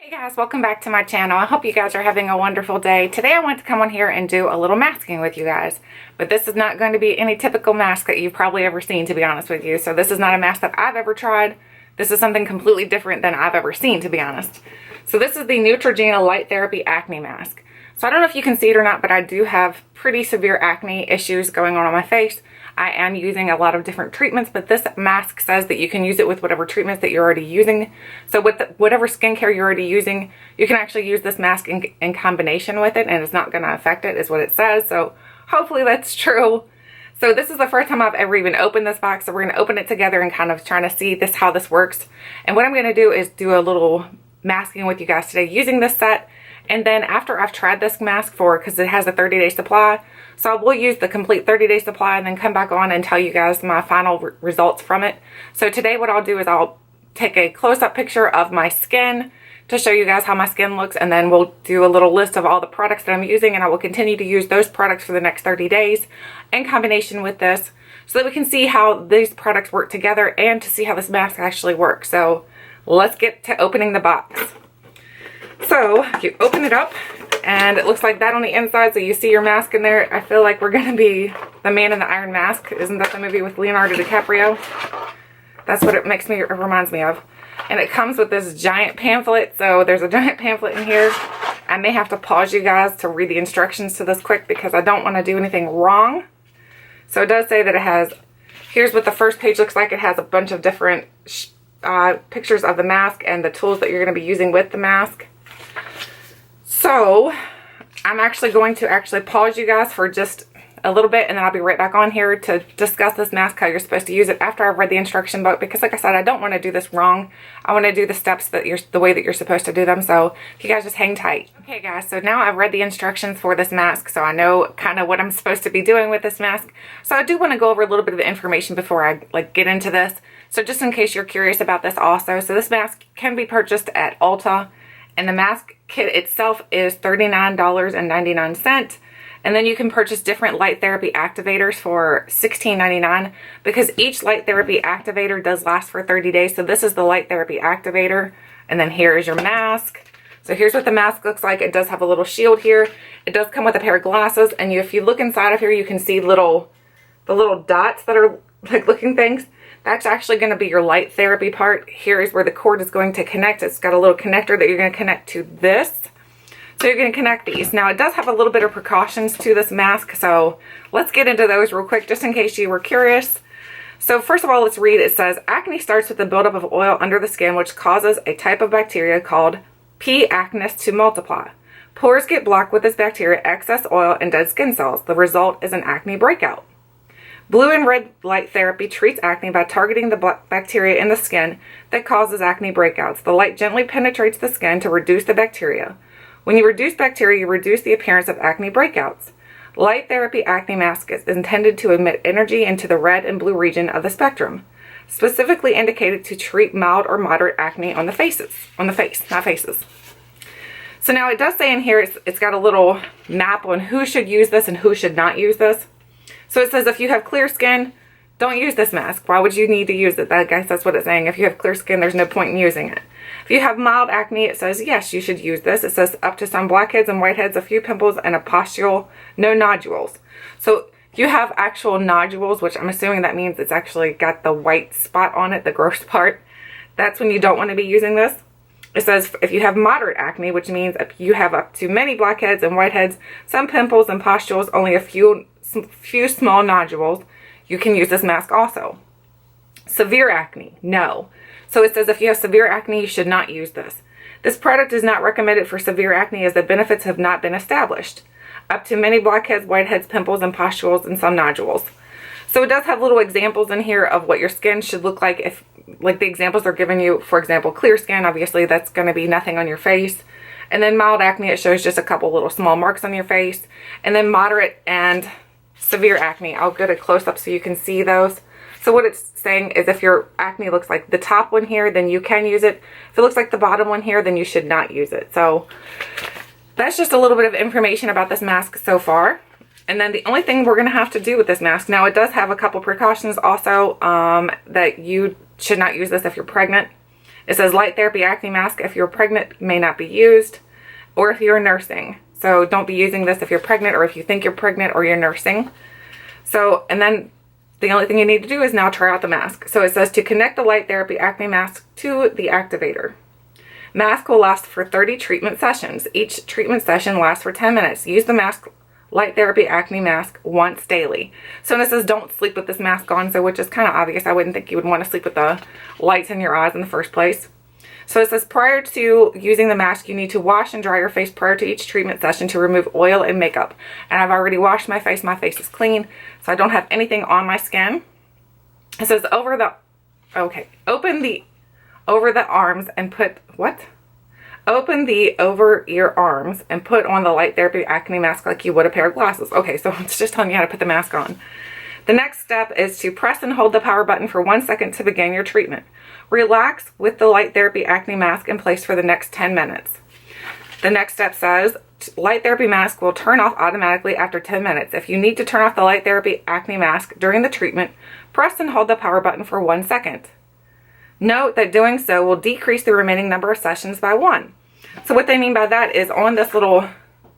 Hey guys, welcome back to my channel. I hope you guys are having a wonderful day. Today I want to come on here and do a little masking with you guys. But this is not going to be any typical mask that you've probably ever seen, to be honest with you. So this is not a mask that I've ever tried. This is something completely different than I've ever seen, to be honest. So this is the Neutrogena Light Therapy Acne Mask. So I don't know if you can see it or not, but I do have pretty severe acne issues going on my face. I am using a lot of different treatments, but this mask says that you can use it with whatever treatments that you're already using. So with whatever skincare you're already using, you can actually use this mask in combination with it, and it's not going to affect it, is what it says. So hopefully that's true. So this is the first time I've ever even opened this box, so we're going to open it together and kind of trying to see how this works. And what I'm going to do is do a little masking with you guys today using this set. And then after I've tried this mask because it has a 30-day supply, so I will use the complete 30-day supply and then come back on and tell you guys my final results from it. So today what I'll do is I'll take a close-up picture of my skin to show you guys how my skin looks, and then we'll do a little list of all the products that I'm using, and I will continue to use those products for the next 30 days in combination with this so that we can see how these products work together and to see how this mask actually works. So let's get to opening the box. So you open it up and it looks like that on the inside, so you see your mask in there. I feel like we're going to be the man in the iron mask. Isn't that the movie with Leonardo DiCaprio? That's what it reminds me of. And it comes with this giant pamphlet, so there's a giant pamphlet in here. I may have to pause you guys to read the instructions to this quick because I don't want to do anything wrong. So it does say that it has, here's what the first page looks like. It has a bunch of different pictures of the mask and the tools that you're going to be using with the mask. So I'm actually going to pause you guys for just a little bit, and then I'll be right back on here to discuss this mask, how you're supposed to use it after I've read the instruction book, because like I said, I don't want to do this wrong. I want to do the steps the way that you're supposed to do them. So you guys just hang tight. Okay guys, so now I've read the instructions for this mask, so I know kind of what I'm supposed to be doing with this mask. So I do want to go over a little bit of the information before I get into this. So just in case you're curious about this also, so this mask can be purchased at Ulta. And the mask kit itself is $39.99. And then you can purchase different light therapy activators for $16.99 because each light therapy activator does last for 30 days. So this is the light therapy activator. And then here is your mask. So here's what the mask looks like. It does have a little shield here. It does come with a pair of glasses. And if you look inside of here, you can see the little dots that are like looking things. That's actually going to be your light therapy part. Here is where the cord is going to connect. It's got a little connector that you're going to connect to this. So you're going to connect these. Now it does have a little bit of precautions to this mask, so let's get into those real quick just in case you were curious. So first of all, let's read. It says, acne starts with the buildup of oil under the skin, which causes a type of bacteria called P. acnes to multiply. Pores get blocked with this bacteria, excess oil, and dead skin cells. The result is an acne breakout. Blue and red light therapy treats acne by targeting the bacteria in the skin that causes acne breakouts. The light gently penetrates the skin to reduce the bacteria. When you reduce bacteria, you reduce the appearance of acne breakouts. Light therapy acne mask is intended to emit energy into the red and blue region of the spectrum, specifically indicated to treat mild or moderate acne on the face, not faces. So now it does say in here, it's got a little map on who should use this and who should not use this. So it says if you have clear skin, don't use this mask. Why would you need to use it? I guess that's what it's saying. If you have clear skin, there's no point in using it. If you have mild acne, it says yes, you should use this. It says up to some blackheads and whiteheads, a few pimples, and a pustule, no nodules. So if you have actual nodules, which I'm assuming that means it's actually got the white spot on it, the gross part, that's when you don't want to be using this. It says if you have moderate acne, which means if you have up to many blackheads and whiteheads, some pimples and pustules, only a few small nodules, you can use this mask also. Severe acne, no. So it says if you have severe acne, you should not use this. This product is not recommended for severe acne as the benefits have not been established. Up to many blackheads, whiteheads, pimples, and pustules, and some nodules. So it does have little examples in here of what your skin should look like. If, like the examples they're giving you, for example, clear skin, obviously that's going to be nothing on your face. And then mild acne, it shows just a couple little small marks on your face. And then moderate and severe acne, I'll get a close-up so you can see those. So what it's saying is if your acne looks like the top one here, then you can use it. If it looks like the bottom one here, then you should not use it. So that's just a little bit of information about this mask so far. And then the only thing we're going to have to do with this mask, now it does have a couple precautions also that you should not use this if you're pregnant. It says light therapy acne mask if you're pregnant may not be used, or if you're nursing. So don't be using this if you're pregnant or if you think you're pregnant or you're nursing. So, and then the only thing you need to do is now try out the mask. So it says to connect the light therapy acne mask to the activator. Mask will last for 30 treatment sessions. Each treatment session lasts for 10 minutes. Use the mask light therapy acne mask once daily. So it says don't sleep with this mask on, so which is kind of obvious. I wouldn't think you would want to sleep with the lights in your eyes in the first place. So it says prior to using the mask, you need to wash and dry your face prior to each treatment session to remove oil and makeup. And I've already washed my face. My face is clean, so I don't have anything on my skin. It says open the over the arms and put, Open the over your arms and put on the light therapy acne mask like you would a pair of glasses. Okay, so it's just telling you how to put the mask on. The next step is to press and hold the power button for 1 second to begin your treatment. Relax with the light therapy acne mask in place for the next 10 minutes. The next step says light therapy mask will turn off automatically after 10 minutes. If you need to turn off the light therapy acne mask during the treatment, press and hold the power button for 1 second. Note that doing so will decrease the remaining number of sessions by 1. So what they mean by that is on this little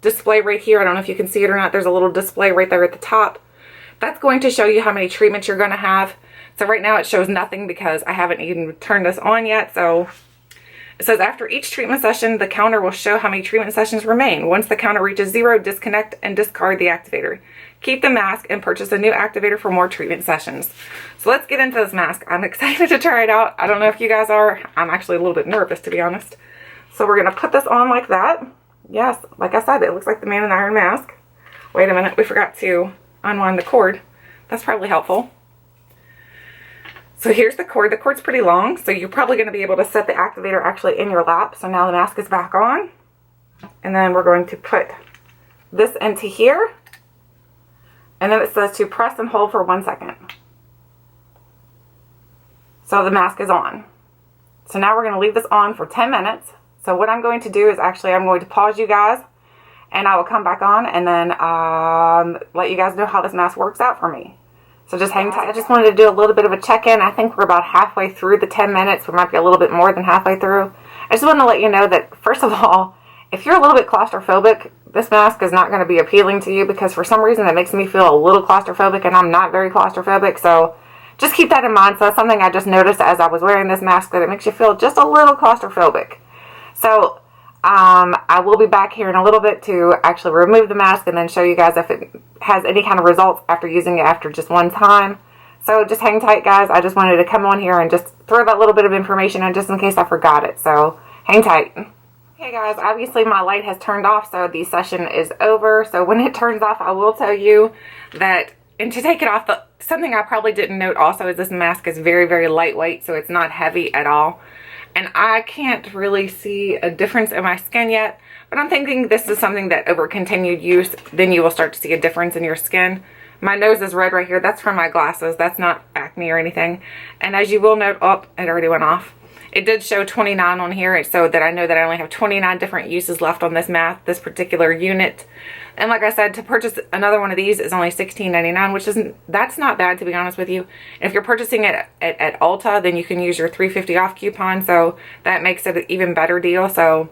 display right here, I don't know if you can see it or not, there's a little display right there at the top. That's going to show you how many treatments you're going to have. So right now it shows nothing because I haven't even turned this on yet. So it says after each treatment session, the counter will show how many treatment sessions remain. Once the counter reaches 0, disconnect and discard the activator. Keep the mask and purchase a new activator for more treatment sessions. So let's get into this mask. I'm excited to try it out. I don't know if you guys are. I'm actually a little bit nervous, to be honest. So we're going to put this on like that. Yes, like I said, it looks like the Man in Iron mask. Wait a minute, we forgot to unwind the cord. That's probably helpful. So here's the cord. The cord's pretty long, so you're probably going to be able to set the activator actually in your lap. So now the mask is back on. And then we're going to put this into here. And then it says to press and hold for 1 second. So the mask is on. So now we're going to leave this on for 10 minutes. So what I'm going to do is actually I'm going to pause you guys and I will come back on and then let you guys know how this mask works out for me. So just hang tight. I just wanted to do a little bit of a check-in. I think we're about halfway through the 10 minutes. We might be a little bit more than halfway through. I just want to let you know that, first of all, if you're a little bit claustrophobic, this mask is not going to be appealing to you because for some reason it makes me feel a little claustrophobic and I'm not very claustrophobic. So just keep that in mind. So that's something I just noticed as I was wearing this mask, that it makes you feel just a little claustrophobic. So I will be back here in a little bit to actually remove the mask and then show you guys if it has any kind of results after using it after just one time. So just hang tight, guys. I just wanted to come on here and just throw that little bit of information in just in case I forgot it. So hang tight. Okay, guys, obviously my light has turned off, so the session is over. So when it turns off, I will tell you that, and to take it off, something I probably didn't note also is this mask is very, very lightweight, so it's not heavy at all. And I can't really see a difference in my skin yet, but I'm thinking this is something that over continued use, then you will start to see a difference in your skin. My nose is red right here. That's from my glasses. That's not acne or anything. And as you will note, oh, it already went off. It did show 29 on here, so that I know that I only have 29 different uses left on this mask, this particular unit. And like I said, to purchase another one of these is only $16.99, which isn't, that's not bad, to be honest with you. If you're purchasing it at Ulta, then you can use your $3.50 off coupon, so that makes it an even better deal. So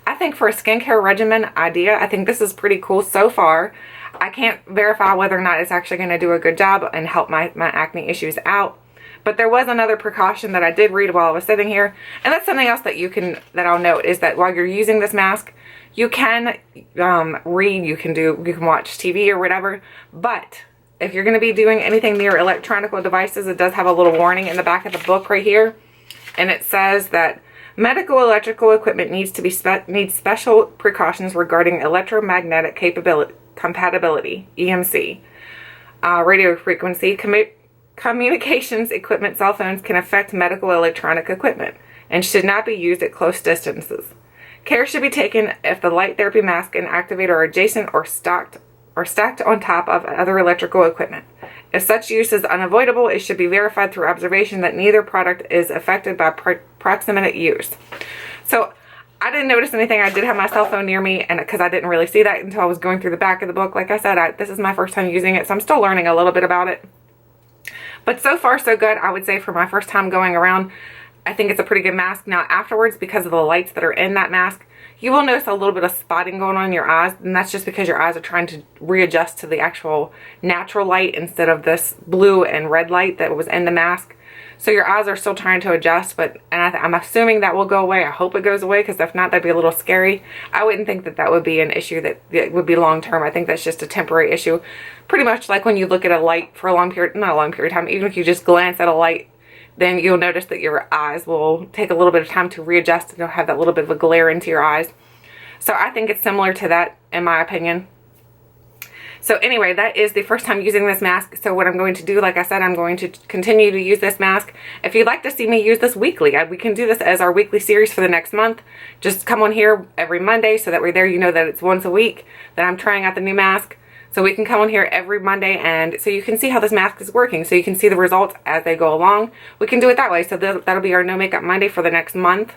I think for a skincare regimen idea, I think this is pretty cool so far. I can't verify whether or not it's actually going to do a good job and help my acne issues out. But there was another precaution that I did read while I was sitting here, and that's something else that that I'll note, is that while you're using this mask, you can read, you can watch TV or whatever, but if you're going to be doing anything near electronic devices, it does have a little warning in the back of the book right here, and it says that medical electrical equipment needs special precautions regarding electromagnetic compatibility, EMC, radio frequency, communications equipment. Cell phones can affect medical electronic equipment and should not be used at close distances. Care should be taken if the light therapy mask and activator are adjacent or stacked on top of other electrical equipment. If such use is unavoidable, it should be verified through observation that neither product is affected by proximate use. So I didn't notice anything. I did have my cell phone near me, and because I didn't really see that until I was going through the back of the book. Like I said, this is my first time using it, so I'm still learning a little bit about it. But so far, so good, I would say, for my first time going around. I think it's a pretty good mask. Now afterwards, because of the lights that are in that mask, you will notice a little bit of spotting going on in your eyes, and that's just because your eyes are trying to readjust to the actual natural light instead of this blue and red light that was in the mask. So your eyes are still trying to adjust, but I'm assuming that will go away. I hope it goes away, because if not, that'd be a little scary. I wouldn't think that that would be an issue that would be long term. I think that's just a temporary issue. Pretty much like when you look at a light for a long period, not a long period of time, even if you just glance at a light, then you'll notice that your eyes will take a little bit of time to readjust, and you'll have that little bit of a glare into your eyes. So I think it's similar to that, in my opinion. So anyway, that is the first time using this mask. So what I'm going to do, like I said, I'm going to continue to use this mask. If you'd like to see me use this weekly, we can do this as our weekly series for the next month. Just come on here every Monday, so that way there you know that it's once a week that I'm trying out the new mask. So we can come on here every Monday, and so you can see how this mask is working. So you can see the results as they go along. We can do it that way. So that'll be our No Makeup Monday for the next month.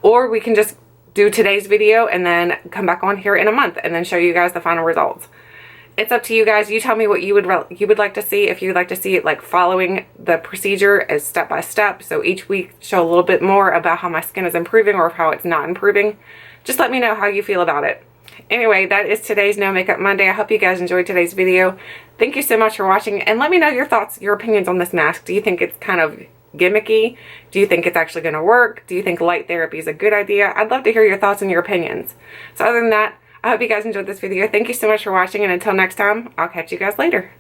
Or we can just do today's video and then come back on here in a month and then show you guys the final results. It's up to you guys. You tell me what you would like to see. If you'd like to see it like following the procedure as step by step, so each week show a little bit more about how my skin is improving or how it's not improving, just let me know how you feel about it. Anyway, that is today's No Makeup Monday. I hope you guys enjoyed today's video. Thank you so much for watching, and let me know your thoughts, your opinions on this mask. Do you think it's kind of gimmicky? Do you think it's actually going to work? Do you think light therapy is a good idea? I'd love to hear your thoughts and your opinions. So other than that, I hope you guys enjoyed this video. Thank you so much for watching, and until next time, I'll catch you guys later.